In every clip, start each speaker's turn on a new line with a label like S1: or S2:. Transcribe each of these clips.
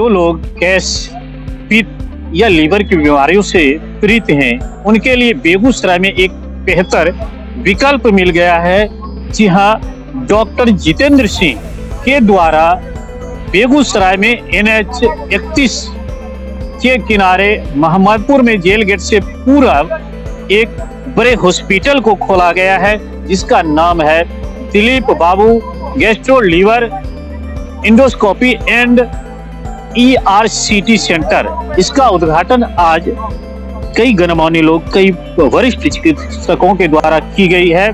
S1: जो लोग गैस, पित्त या लीवर की बीमारियों से पीड़ित हैं, उनके लिए बेगूसराय में एक बेहतर विकल्प मिल गया है। जी हाँ, डॉक्टर जितेंद्र सिंह के द्वारा बेगूसराय में NH 31 के किनारे मोहम्मदपुर में जेल गेट से पूरब एक बड़े हॉस्पिटल को खोला गया है, जिसका नाम है Dilip Babu gastro liver endoscopy and ERCT centre. इसका उद्घाटन आज कई गणमान्य लोग, कई वरिष्ठ चिकित्सकों के द्वारा की गई है।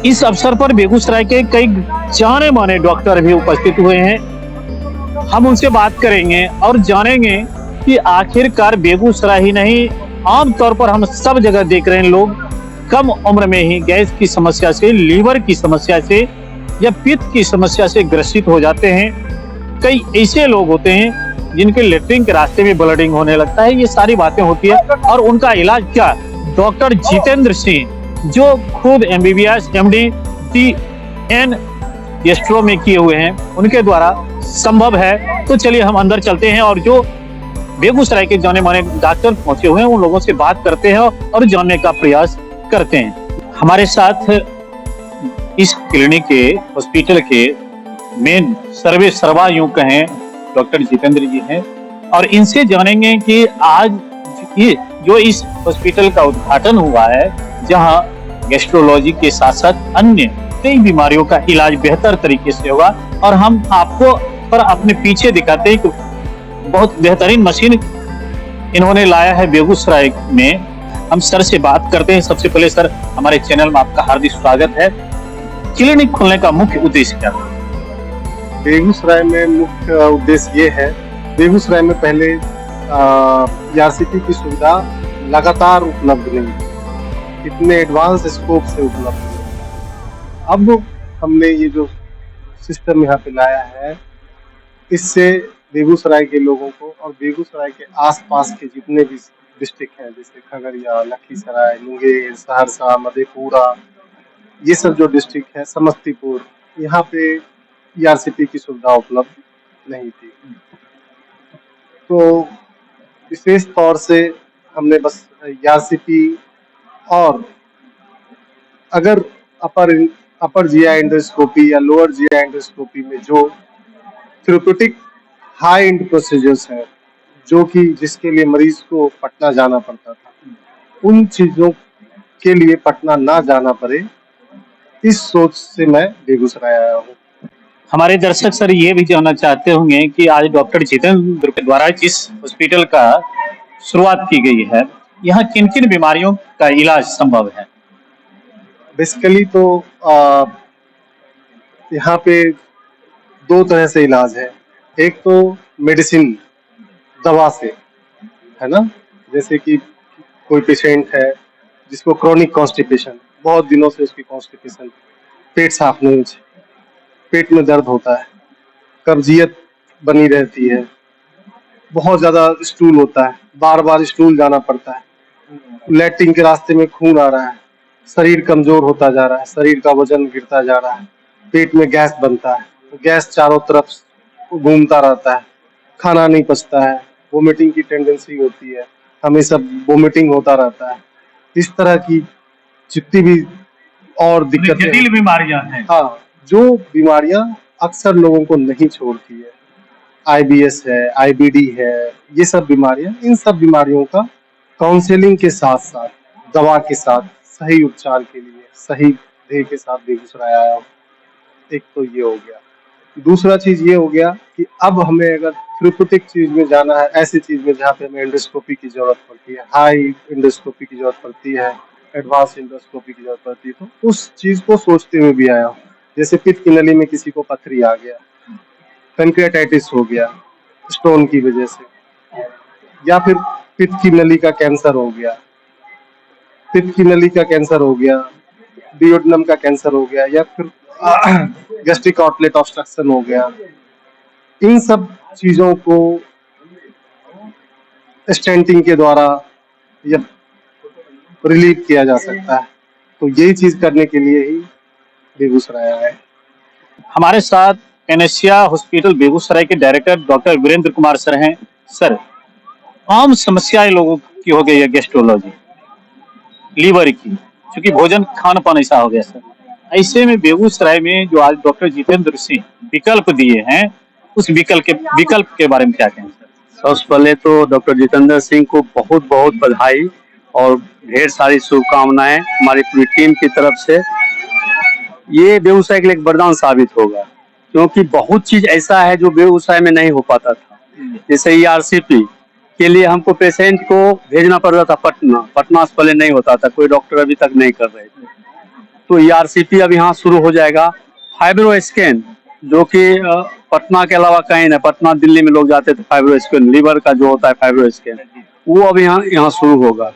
S1: इस अवसर पर बेगूसराय के कई जाने माने डॉक्टर भी उपस्थित हुए हैं। हम उनसे बात करेंगे और जानेंगे कि आखिरकार बेगूसराय ही नहीं, आमतौर पर हम सब जगह देख रहे हैं, लोग कम उम्र में ही गैस की समस्या से, लीवर की समस्या से या पित्त की समस्या से ग्रसित हो जाते हैं। कई ऐसे लोग होते हैं जिनके लेटरिन के रास्ते में ब्लीडिंग होने लगता है। ये सारी बातें होती है और उनका इलाज क्या डॉक्टर जितेंद्र सिंह, जो खुद MBBS MD DN गैस्ट्रो में किए हुए हैं, उनके द्वारा संभव है। तो चलिए हम अंदर चलते हैं और जो बेगूसराय के जाने माने डॉक्टर पहुंचे हुए हैं उन लोगों से बात करते हैं और जानने का प्रयास करते हैं। हमारे साथ इस क्लिनिक के, हॉस्पिटल के मेन सर्वे सर्वा यूं कहें डॉक्टर जितेंद्र जी हैं और इनसे जानेंगे कि आज ये जो इस हॉस्पिटल का उद्घाटन हुआ है, जहां गैस्ट्रोलॉजी के साथ साथ अन्य कई बीमारियों का इलाज बेहतर तरीके से होगा, और हम आपको पर अपने पीछे दिखाते हैं कि बहुत बेहतरीन मशीन इन्होंने लाया है बेगूसराय में। हम सर से बात करते हैं। सबसे पहले सर, हमारे चैनल में आपका हार्दिक स्वागत है। क्लिनिक खोलने का मुख्य उद्देश्य क्या था?
S2: बेगूसराय में मुख्य उद्देश्य ये है, बेगूसराय में पहले ERCT की सुविधा लगातार उपलब्ध नहीं थी, इतने एडवांस स्कोप से उपलब्ध नहीं। अब हमने ये जो सिस्टम यहाँ पे लाया है, इससे बेगूसराय के लोगों को और बेगूसराय के आसपास के जितने भी डिस्ट्रिक्ट हैं, जैसे खगड़िया, लखीसराय, मुंगेर, सहरसा, मधेपुरा, ये सब जो डिस्ट्रिक्ट है, समस्तीपुर, यहाँ पे ERCT की सुविधा उपलब्ध नहीं थी। तो विशेष तौर से हमने बस ERCT और अगर अपर GI एंडोस्कोपी या लोअर GI एंडोस्कोपी में जो थेरेप्यूटिक हाई एंड प्रोसीजर्स हैं, जो कि जिसके लिए मरीज को पटना जाना पड़ता था, उन चीजों के लिए पटना ना जाना पड़े, इस सोच से मैं बेगूसराय आया हूँ।
S1: हमारे दर्शक सर ये भी जानना चाहते होंगे कि आज डॉक्टर जितेंद्र के द्वारा जिस हॉस्पिटल का शुरुआत की गई है, यहाँ किन किन बीमारियों का इलाज संभव है?
S2: बेसिकली तो यहाँ पे दो तरह से इलाज है। एक तो मेडिसिन, दवा से, है ना, जैसे कि कोई पेशेंट है जिसको क्रॉनिक कॉन्स्टिपेशन, बहुत दिनों से उसकी कॉन्स्टिपेशन, पेट साफ नहीं होता, पेट में दर्द होता है, कब्जियत बनी रहती है, बहुत ज्यादा स्टूल होता है, बार बार स्टूल जाना पड़ता है, लैट्रिन के रास्ते में खून आ रहा है, शरीर कमजोर होता जा रहा है, शरीर का वजन गिरता जा रहा है, पेट में गैस बनता है, गैस चारों तरफ घूमता रहता है, खाना नहीं पचता है, वोमिटिंग की टेंडेंसी होती है, हमेशा वोमिटिंग होता रहता है। इस तरह की जितनी भी और दिक्कतें,
S1: जटिल बीमारियां हैं,
S2: हाँ, जो बीमारियां अक्सर लोगों को नहीं छोड़ती है, IBS है, IBD है, ये सब बीमारियां, इन सब बीमारियों का काउंसलिंग के साथ साथ, दवा के साथ, सही उपचार के लिए सही ध्येय के साथ बेगूसराय आया हूँ। एक तो ये हो गया। दूसरा चीज ये हो गया कि अब हमें अगर थेरेप्यूटिक चीज में जाना है, ऐसी चीज में जहाँ पे हमें एंडोस्कोपी की जरूरत पड़ती है, हाई एंडोस्कोपी की जरूरत पड़ती है, एडवांस एंडोस्कोपी की जरूरत पड़ती है, तो उस चीज को सोचते हुए भी आया हूँ। जैसे पित्त की नली में किसी को पथरी आ गया, पेनक्रियाटाइटिस हो गया स्टोन की वजह से, या फिर पित्त की नली का कैंसर हो गया, पित्त की नली का कैंसर हो गया, डियोडनम का कैंसर हो गया, या फिर गैस्ट्रिक आउटलेट ऑब्स्ट्रक्शन हो गया, इन सब चीजों को स्टेंटिंग के द्वारा या रिलीव किया जा सकता है। तो यही चीज करने के लिए ही बेगूसराय आए।
S1: हमारे साथ पेनेसिया हॉस्पिटल बेगूसराय के director doctor Virendra Kumar sir हैं। सर, आम समस्याएं लोगों की हो गई है गैस्ट्रोलॉजी, लीवर की, क्योंकि भोजन खान पान ऐसा हो गया सर। ऐसे में बेगूसराय में जो आज डॉक्टर जितेंद्र सिंह विकल्प दिए हैं, उस विकल्प के बारे में क्या कहें सर?
S3: सबसे पहले तो डॉक्टर जितेंद्र सिंह को बहुत बहुत बधाई और ढेर सारी शुभकामनाएं हमारी पूरी टीम की तरफ से। ये बेगूसराय के लिए एक वरदान साबित होगा, क्योंकि बहुत चीज ऐसा है जो बेगूसराय में नहीं हो पाता था। जैसे ईआरसीपी के लिए हमको पेशेंट को भेजना पड़ता था पटना से पहले नहीं होता था, कोई डॉक्टर अभी तक नहीं कर रहे थे। तो ईआरसीपी अब यहाँ शुरू हो जाएगा। फाइब्रो स्कैन, जो कि पटना के अलावा कहीं नहीं, पटना दिल्ली में लोग जाते थे फाइब्रो स्कैन, लीवर का जो होता है फाइब्रो स्कैन, वो अब यहाँ शुरू होगा।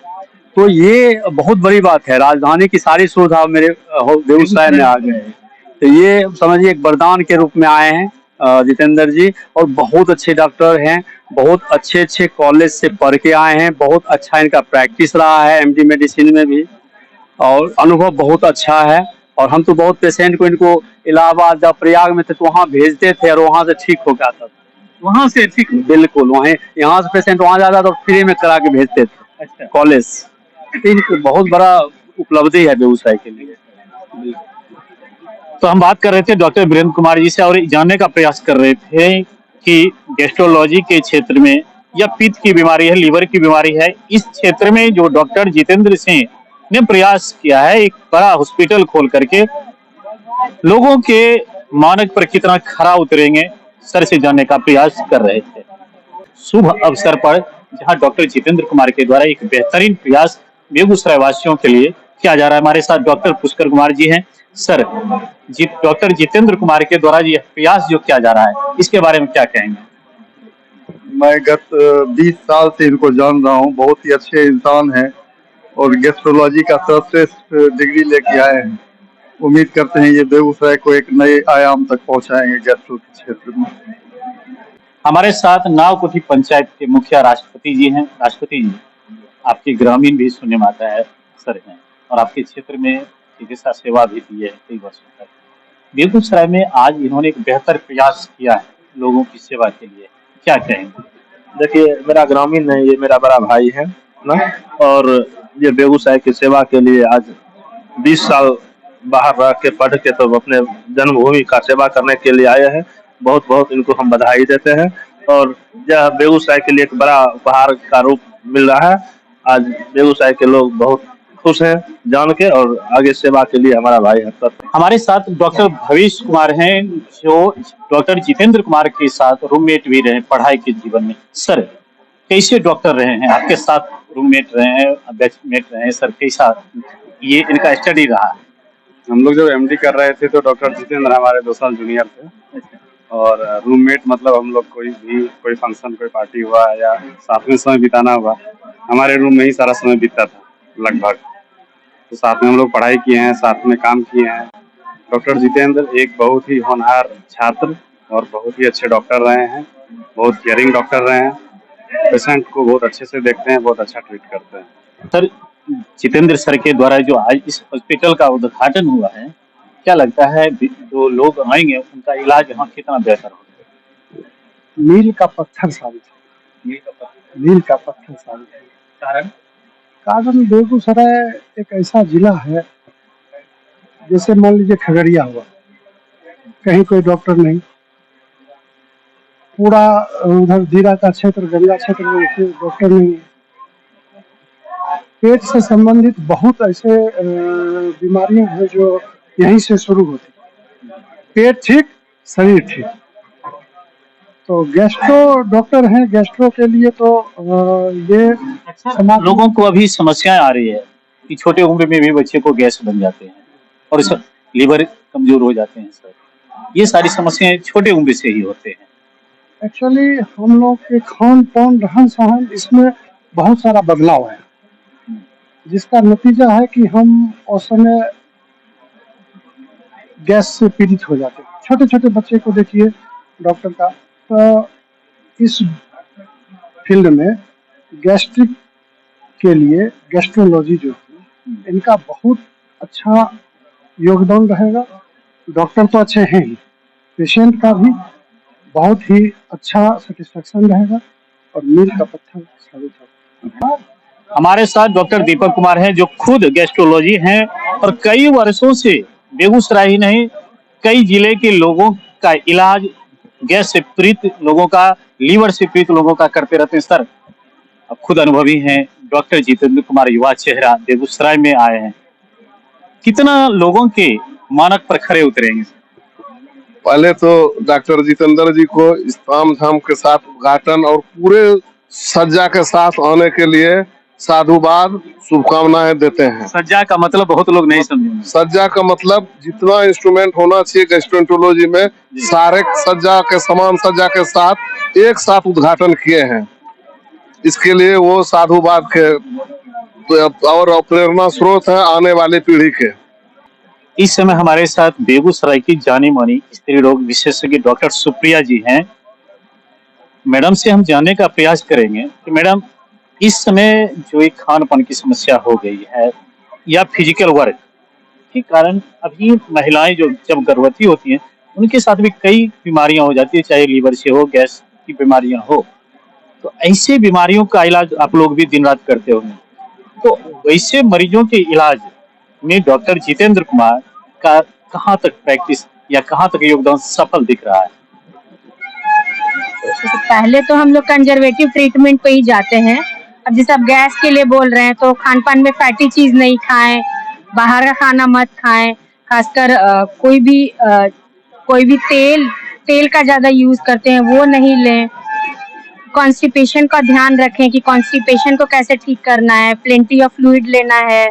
S3: तो ये बहुत बड़ी बात है, राजधानी की सारी सुविधा मेरे बेगूसराय में आ गए हैं। तो ये समझिए एक वरदान के रूप में आए हैं जितेंद्र जी, और बहुत अच्छे डॉक्टर हैं, बहुत अच्छे अच्छे कॉलेज से पढ़ के आए हैं, बहुत अच्छा इनका प्रैक्टिस रहा है एमडी मेडिसिन में भी, और अनुभव बहुत अच्छा है। और हम तो बहुत पेशेंट को इनको इलाहाबाद जब प्रयाग में थे तो वहाँ भेजते थे और वहाँ से ठीक हो जाता था।
S1: वहां से ठीक?
S3: बिल्कुल, वहीं यहाँ से पेशेंट वहाँ जाता तो फ्री में करा के भेजते थे।
S1: अच्छा।
S3: कॉलेज बहुत बड़ा उपलब्धि है बेगूसराय के लिए।
S1: तो हम बात कर रहे थे डॉक्टर वीरेंद्र कुमार जी से और जानने का प्रयास कर रहे थे कि गैस्ट्रोलॉजी के क्षेत्र में या पित्त की बीमारी है, लीवर की बीमारी है, इस क्षेत्र में जो डॉक्टर जितेंद्र सिंह ने प्रयास किया है एक बड़ा हॉस्पिटल खोल करके, लोगों के मानक पर कितना खरा उतरेंगे, सर से जानने का प्रयास कर रहे थे। शुभ अवसर पर जहां डॉक्टर जितेंद्र कुमार के द्वारा एक बेहतरीन प्रयास बेगूसराय वासियों के लिए किया जा रहा है। हमारे साथ डॉक्टर पुष्कर कुमार जी हैं। सर, डॉक्टर जितेंद्र कुमार के द्वारा ये प्रयास जो किया जा रहा है, इसके बारे में क्या कहेंगे?
S4: मैं गत 20 साल से इनको जान रहा हूँ, बहुत ही अच्छे इंसान हैं और गैस्ट्रोलॉजी का सर्वश्रेष्ठ डिग्री लेके आए हैं। उम्मीद करते हैं ये बेगूसराय को एक नए आयाम तक पहुंचाएंगे गैस्ट्रो के क्षेत्र में।
S1: हमारे साथ नावकुठी पंचायत के मुखिया राष्ट्रपति जी हैं। राष्ट्रपति जी, आपकी ग्रामीण भी सुनने में आता है सर हैं, और आपके क्षेत्र में चिकित्सा सेवा भी दी है कई वर्षों तक। बेगूसराय में आज इन्होंने एक बेहतर प्रयास किया है लोगों की सेवा के लिए, क्या कहेंगे?
S3: देखिए, मेरा ग्रामीण नहीं, ये मेरा बड़ा भाई है ना, और ये बेगूसराय की सेवा के लिए आज 20 साल बाहर रह के पढ़ के तो अपने जन्मभूमि का सेवा करने के लिए आए हैं। बहुत बहुत इनको हम बधाई देते हैं, और यह बेगूसराय के लिए एक बड़ा उपहार का रूप मिल रहा है। आज बेगूसराय के लोग बहुत खुश हैं जान के, और आगे सेवा के लिए हमारा भाई है।
S1: हमारे साथ डॉक्टर भवेश कुमार हैं, जो डॉक्टर जितेंद्र कुमार के साथ रूममेट भी रहे पढ़ाई के जीवन में। सर, कैसे डॉक्टर रहे हैं, आपके साथ रूममेट रहे हैं, बैचमेट रहे हैं, सर कैसा ये इनका स्टडी रहा?
S5: हम लोग जब एमडी कर रहे थे तो डॉक्टर जितेंद्र हमारे 2 साल जूनियर थे, और रूममेट मतलब हम लोग कोई फंक्शन, कोई पार्टी हुआ या साथ में समय बिताना हुआ, हमारे रूम में ही सारा समय बीतता था लगभग। तो साथ में हम लोग पढ़ाई किए हैं, साथ में काम किए हैं। डॉक्टर जितेंद्र एक बहुत ही होनहार छात्र और बहुत ही अच्छे डॉक्टर रहे हैं, बहुत केयरिंग डॉक्टर रहे हैं, पेशेंट को बहुत अच्छे से देखते हैं, बहुत अच्छा ट्रीट करते हैं।
S1: सर, जितेंद्र सर के द्वारा जो आज इस हॉस्पिटल का उद्घाटन हुआ है, क्या लगता है जो लोग आएंगे उनका इलाज यहाँ कितना बेहतर होगा?
S2: मील का पत्थर साबित है। मील का पत्थर साबित है। कारण बेगूसराय एक ऐसा जिला है, जैसे मान लीजिए खगड़िया हुआ, कहीं कोई डॉक्टर नहीं, पूरा उधर दीरा का क्षेत्र, गंगा क्षेत्र में डॉक्टर नहीं है। पेट से संबंधित बहुत ऐसे बीमारियां हैं जो यहीं से शुरू होती। पेट ठीक, शरीर ठीक। तो गैस्ट्रो डॉक्टर हैं, गैस्ट्रो के लिए तो ये
S1: समाज लोगों को अभी समस्याएं आ रही है कि छोटे उम्र में भी बच्चे को गैस बन जाते हैं और लीवर कमजोर हो जाते हैं। सर, ये सारी समस्याएं छोटे उम्र से ही होते हैं।
S2: एक्चुअली हम लोग के खान पान, रहन सहन, इसमें बहुत सारा बदलाव है, जिसका नतीजा है कि हम उस समय गैस से पीड़ित हो जाते हैं। छोटे छोटे बच्चे को देखिए डॉक्टर का, तो इस फील्ड में गैस्ट्रिक के लिए गैस्ट्रोलॉजी जो है, इनका बहुत अच्छा योगदान रहेगा। डॉक्टर तो अच्छे हैं ही,
S6: पेशेंट का भी बहुत ही अच्छा सेटिस्फेक्शन रहेगा और मील का पत्थर साबित होगा।
S1: हमारे साथ डॉक्टर दीपक कुमार हैं जो खुद गैस्ट्रोलॉजी हैं और कई वर्षों से बेगूसराय ही नहीं कई जिले के लोगों का इलाज गैस से पीड़ित लोगों का, लीवर से पीड़ित लोगों का करते रहते हैं। सर अब खुद अनुभवी हैं, डॉक्टर जितेंद्र कुमार युवा चेहरा बेगूसराय में आए हैं, कितना लोगों के मानक पर खरे उतरेंगे?
S7: पहले तो डॉक्टर जितेंद्र जी को इस ताम झाम के साथ उद्घाटन और पूरे सज्जा के साथ आने के लिए साधुवाद शुभकामनाएं देते हैं।
S1: सज्जा का मतलब बहुत लोग नहीं समझेंगे।
S7: सज्जा का मतलब जितना इंस्ट्रूमेंट होना चाहिए गैस्ट्रोएंटरोलॉजी में सारे सज्जा के समान सज्जा के साथ एक साथ उद्घाटन किए हैं। इसके लिए वो साधुवाद के और प्रेरणा स्रोत है आने वाली पीढ़ी के।
S1: इस समय हमारे साथ बेगूसराय की जानी मानी स्त्री रोग विशेषज्ञ डॉक्टर सुप्रिया जी हैं। मैडम से हम जानने का प्रयास करेंगे कि मैडम इस समय जो एक खान पान की समस्या हो गई है या फिजिकल वर्क के कारण अभी महिलाएं जो जब गर्भवती होती हैं उनके साथ भी कई बीमारियां हो जाती है, चाहे लीवर से हो, गैस की बीमारियां हो, तो ऐसे बीमारियों का इलाज आप लोग भी दिन रात करते होंगे, तो वैसे मरीजों के इलाज में डॉक्टर जितेंद्र कुमार का कहाँ तक प्रैक्टिस या कहाँ तक योगदान सफल दिख रहा है?
S8: तो पहले तो हम लोग कंजर्वेटिव ट्रीटमेंट पे ही जाते हैं। अब जैसे आप गैस के लिए बोल रहे हैं तो खान पान में फैटी चीज नहीं खाएं, बाहर का खाना मत खाएं, खासकर कोई भी तेल का ज्यादा यूज करते हैं वो नहीं लें। कॉन्स्टिपेशन का ध्यान रखें कि कॉन्स्टिपेशन को कैसे ठीक करना है, प्लेंटी ऑफ फ्लूइड लेना है,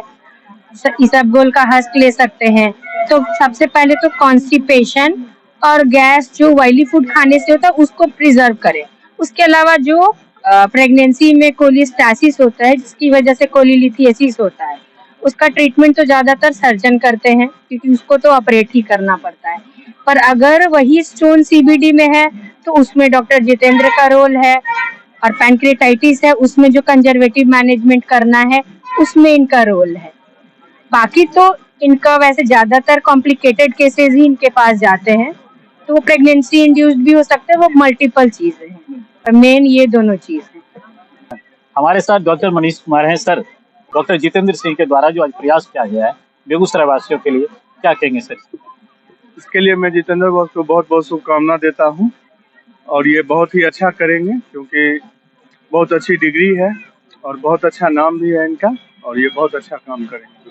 S8: इसबगोल का हस्क ले सकते हैं। तो सबसे पहले तो कॉन्स्टिपेशन और गैस जो ऑयली फूड खाने से होता है उसको प्रिजर्व करें। उसके अलावा जो प्रेगनेंसी में कोलिस्टासिस होता है जिसकी वजह से कोलिलिथियासिस होता है, उसका ट्रीटमेंट तो ज्यादातर सर्जन करते हैं क्योंकि उसको तो ऑपरेट ही करना पड़ता है। पर अगर वही स्टोन सीबीडी में है तो उसमें डॉक्टर जितेंद्र का रोल है, और पैंक्रेटाइटिस है उसमें जो कंजर्वेटिव मैनेजमेंट करना है उसमें इनका रोल है। बाकी तो इनका वैसे ज्यादातर कॉम्प्लिकेटेड केसेस ही इनके पास जाते हैं, तो वो प्रेगनेंसी इंड्यूस्ड भी हो सकते हैं, वो मल्टीपल चीजें हैं, पर मेन ये दोनों चीज है।
S1: हमारे साथ डॉक्टर मनीष कुमार हैं। सर डॉक्टर जितेंद्र सिंह के द्वारा जो आज प्रयास किया गया है बेगूसराय वासियों के लिए, क्या कहेंगे सर?
S5: इसके लिए मैं जितेंद्र बॉस को बहुत बहुत शुभकामना देता हूँ और ये बहुत ही अच्छा करेंगे क्योंकि बहुत अच्छी डिग्री है और बहुत अच्छा नाम भी है इनका और ये बहुत अच्छा काम करेंगे।